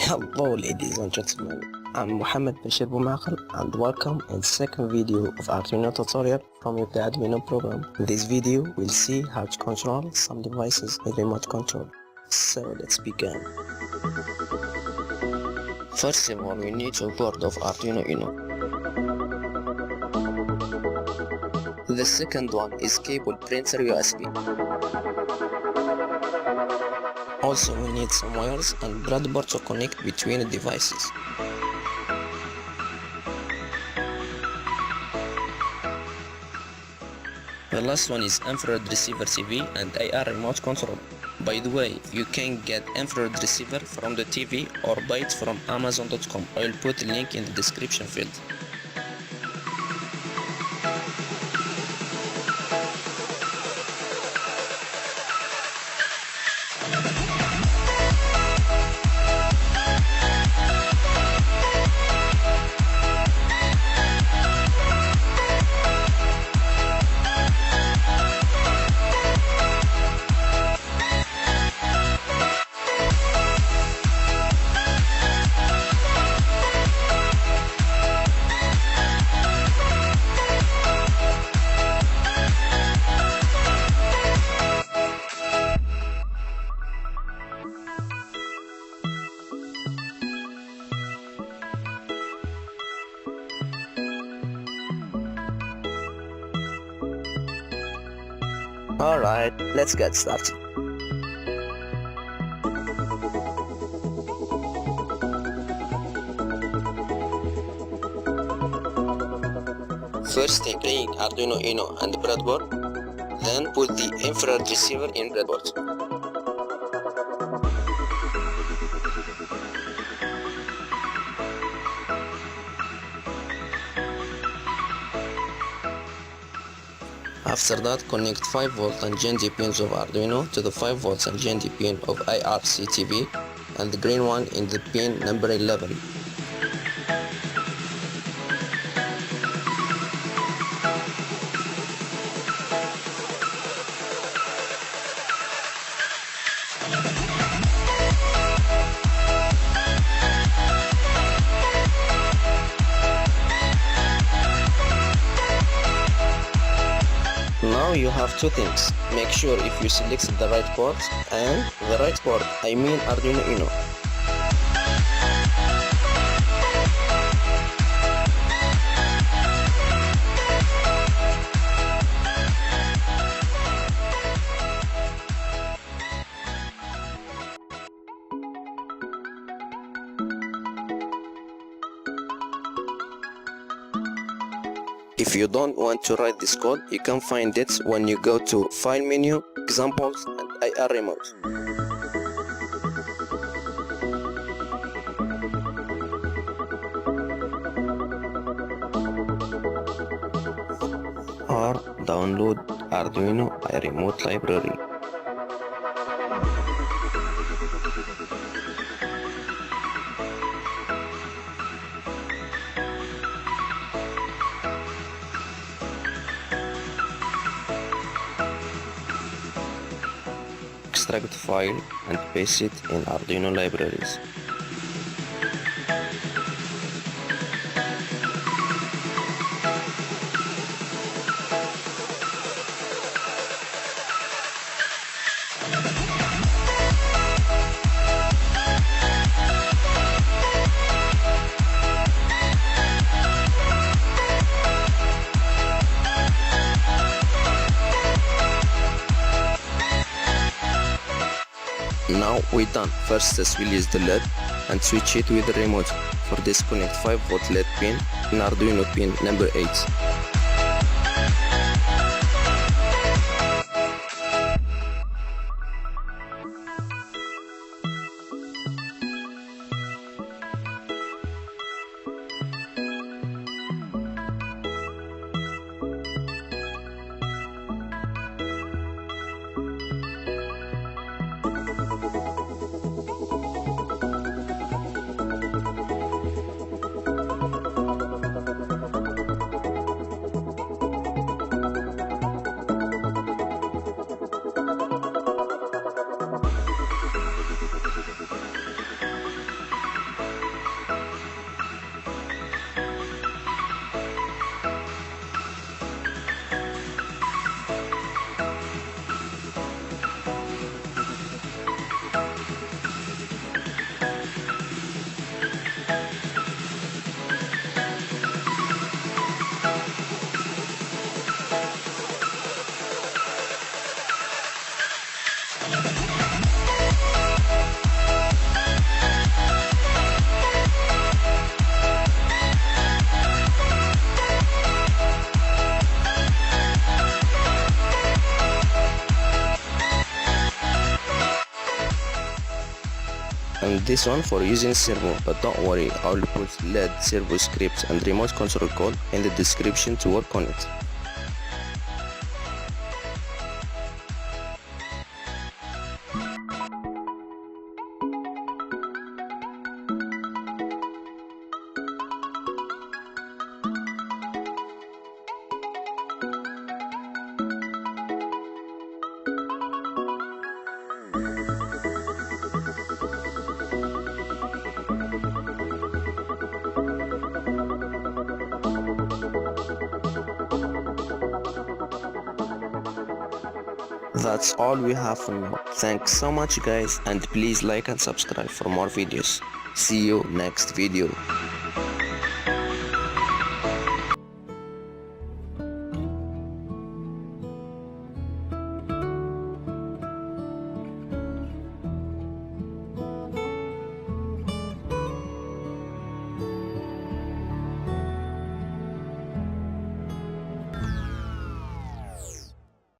Hello ladies and gentlemen, I'm Mohammed Bashir Boumakal and welcome in the second video of Arduino tutorial from the Arduino program. In this video, we'll see how to control some devices with remote control. So let's begin. First of all, we need a board of Arduino Uno. The second one is cable printer USB. Also, we need some wires and breadboard to connect between the devices. The last one is infrared receiver TV and AR remote control. By the way, you can get infrared receiver from the TV or buy it from Amazon.com. I will put a link in the description field. Alright, let's get started. First take Arduino Uno and breadboard, then put the infrared receiver in breadboard. After that, connect 5V and GND pins of Arduino to the 5V and GND pin of IRCTV and the green one in the pin number 11. Now you have two things. Make sure if you select the right port, and the right port, I mean Arduino Uno. If you don't want to write this code, you can find it when you go to File menu, Examples and IR Remote. Or download Arduino iRemote library. Extract the file and paste it in Arduino libraries. Now we're done. First let's release the LED and switch it with the remote. For this, connect 5V LED pin in Arduino pin number 8. this one for using Servo, but don't worry, I'll put LED Servo script and remote control code in the description to work on it. That's all we have for now. Thanks so much guys, and please like and subscribe for more videos. See you next video.